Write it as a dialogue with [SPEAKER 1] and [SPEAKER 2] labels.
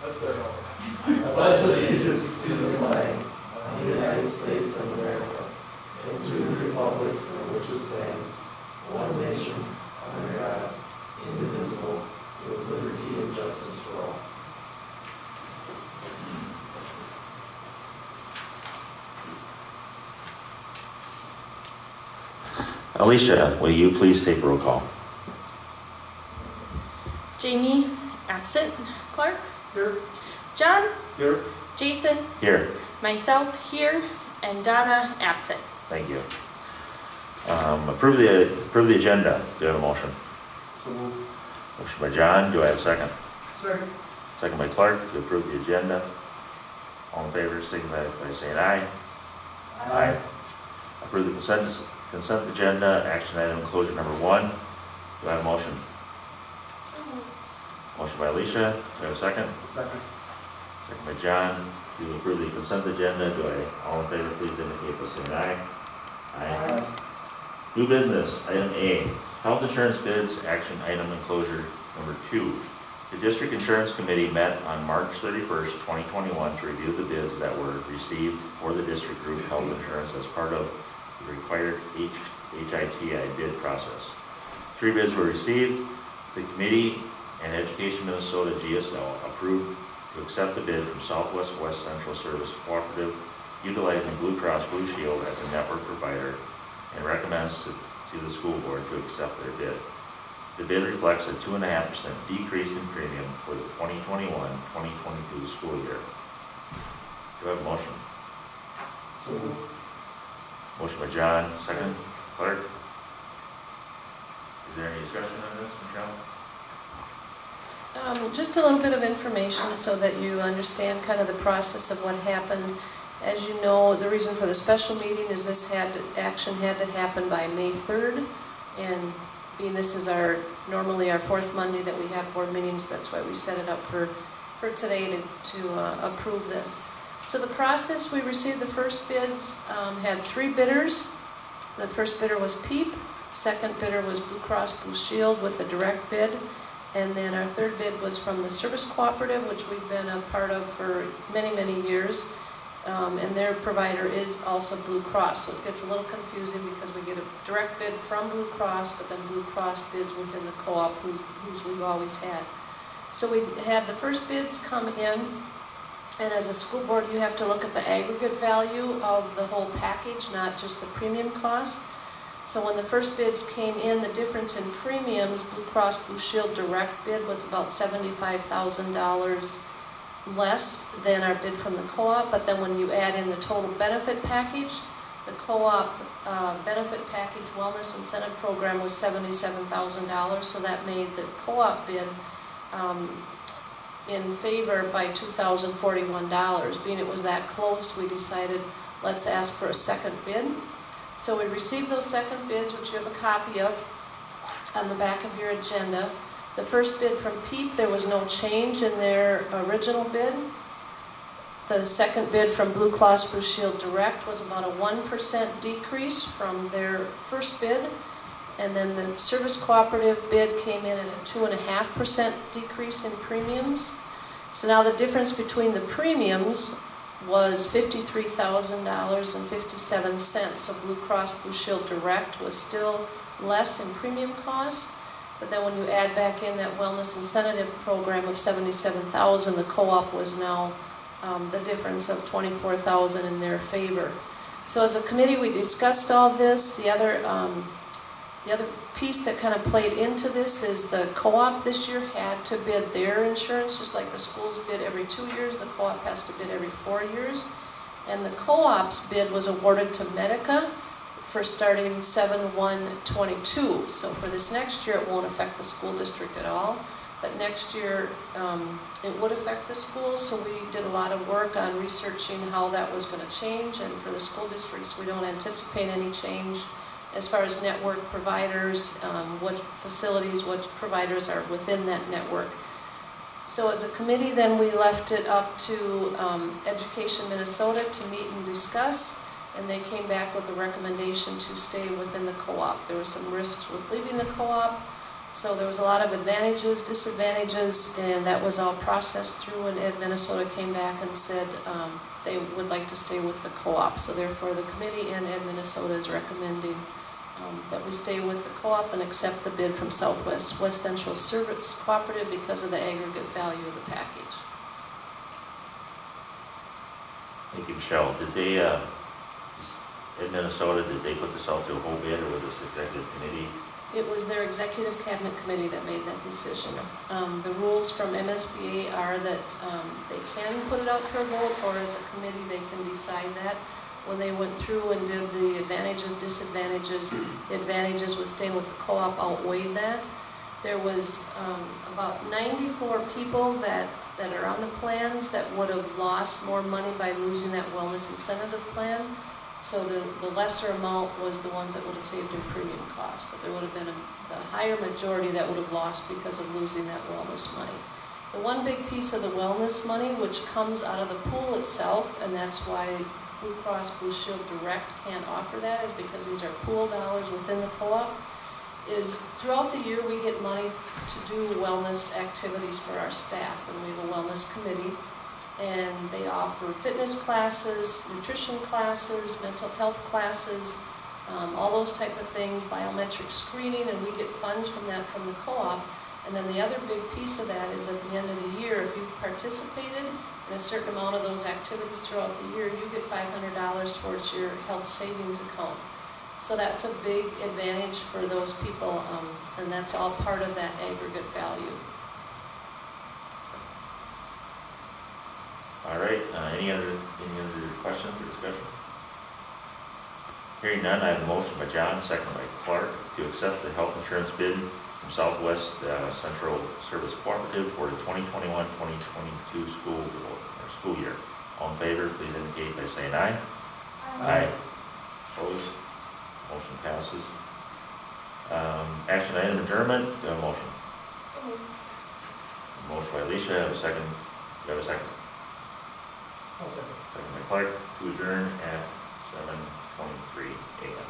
[SPEAKER 1] Let's start over.
[SPEAKER 2] I pledge allegiance to the flag of the United States of America and to the republic for which it stands, one nation, under God, indivisible, with liberty and justice for all.
[SPEAKER 3] Alicia, will you please take roll call?
[SPEAKER 4] Jamie, absent. Clark?
[SPEAKER 1] Here.
[SPEAKER 4] John?
[SPEAKER 1] Here.
[SPEAKER 4] Jason?
[SPEAKER 3] Here.
[SPEAKER 4] Myself here, and Donna absent.
[SPEAKER 3] Thank you. Approve the agenda. Do I have a motion?
[SPEAKER 1] So moved.
[SPEAKER 3] Motion by John. Do I have a second?
[SPEAKER 1] Second.
[SPEAKER 3] Second by Clark to approve the agenda. All in favor, signify by saying aye. Aye. Approve the consent agenda, action item closure number 1. Do I have a motion? Motion by Alicia. Do I have a second?
[SPEAKER 1] Second.
[SPEAKER 3] Second by John to approve the consent agenda. All in favor, please indicate by saying aye. Aye. New business, item A, health insurance bids, action item enclosure number 2. The District Insurance Committee met on March 31st, 2021 to review the bids that were received for the district group health insurance as part of the required HITI bid process. 3 bids were received. The committee and Education Minnesota GSL approved to accept the bid from Southwest West Central Service Cooperative utilizing Blue Cross Blue Shield as a network provider and recommends to the school board to accept their bid. The bid reflects a 2.5% decrease in premium for the 2021-2022 school year. Do I have a motion?
[SPEAKER 1] So moved.
[SPEAKER 3] Motion by John, second. Clark? Is there any discussion on this, Michelle?
[SPEAKER 5] Just a little bit of information so that you understand kind of the process of what happened. As you know, the reason for the special meeting is this action had to happen by May 3rd, and being this is normally our 4th Monday that we have board meetings, that's why we set it up for today to approve this. So the process, we received the first bids, had 3 bidders. The first bidder was PEEP, second bidder was Blue Cross Blue Shield with a direct bid, and then our 3rd bid was from the Service Cooperative, which we've been a part of for many, many years. And their provider is also Blue Cross, so it gets a little confusing because we get a direct bid from Blue Cross, but then Blue Cross bids within the co-op, whose we've always had. So we had the first bids come in, and as a school board you have to look at the aggregate value of the whole package, not just the premium cost. So when the first bids came in, the difference in premiums, Blue Cross Blue Shield direct bid was about $75,000 less than our bid from the co-op, but then when you add in the total benefit package, the co-op benefit package wellness incentive program was $77,000, so that made the co-op bid in favor by $2,041. Being it was that close, we decided let's ask for a second bid. So we received those second bids, which you have a copy of on the back of your agenda. The first bid from PEEP, there was no change in their original bid. The second bid from Blue Cross Blue Shield Direct was about a 1% decrease from their first bid. And then the Service Cooperative bid came in at a 2.5% decrease in premiums. So now the difference between the premiums was $53,000.57. So Blue Cross Blue Shield Direct was still less in premium costs. But then when you add back in that wellness incentive program of $77,000, the co-op was now the difference of $24,000 in their favor. So as a committee, we discussed all this. The other piece that kind of played into this is the co-op this year had to bid their insurance, just like the schools bid every 2 years. The co-op has to bid every 4 years. And the co-op's bid was awarded to Medica for starting 7/1/22. So for this next year, it won't affect the school district at all. But next year, it would affect the schools. So we did a lot of work on researching how that was going to change. And for the school districts, we don't anticipate any change as far as network providers, what facilities, what providers are within that network. So as a committee, then we left it up to Education Minnesota to meet and discuss. And they came back with a recommendation to stay within the co-op. There were some risks with leaving the co-op, So there was a lot of advantages, disadvantages, and that was all processed through, and Ed Minnesota came back and said they would like to stay with the co-op. So therefore the committee and Ed Minnesota is recommending that we stay with the co-op and accept the bid from Southwest West Central Service Cooperative because of the aggregate value of the package.
[SPEAKER 3] Thank you, Michelle. Did they, in Minnesota, did they put this out to a whole bid, or was this executive committee?
[SPEAKER 5] It was their executive cabinet committee that made that decision. The rules from MSBA are that they can put it out for a vote, or as a committee they can decide that. When they went through and did the advantages, disadvantages, the advantages with staying with the co-op outweighed that. There was about 94 people that are on the plans that would have lost more money by losing that wellness incentive plan. So the lesser amount was the ones that would have saved in premium cost, but there would have been the higher majority that would have lost because of losing that wellness money. The one big piece of the wellness money, which comes out of the pool itself, and that's why Blue Cross Blue Shield Direct can't offer that, is because these are pool dollars within the co-op, is throughout the year we get money to do wellness activities for our staff, and we have a wellness committee. And they offer fitness classes, nutrition classes, mental health classes, all those type of things, biometric screening, and we get funds from that from the co-op. And then the other big piece of that is at the end of the year, if you've participated in a certain amount of those activities throughout the year, you get $500 towards your health savings account. So that's a big advantage for those people, and that's all part of that aggregate value.
[SPEAKER 3] All right, any other questions or discussion? Hearing none, I have a motion by John, second by Clark, to accept the health insurance bid from Southwest Central Service Cooperative for the 2021-2022 school year. All in favor, please indicate by saying aye. Aye. Opposed? Motion passes. Action item adjournment. Do I have a motion? Motion by Alicia. I have a second. Do I have a second?
[SPEAKER 1] I'll second.
[SPEAKER 3] Second by Clark to adjourn at 7:23 a.m.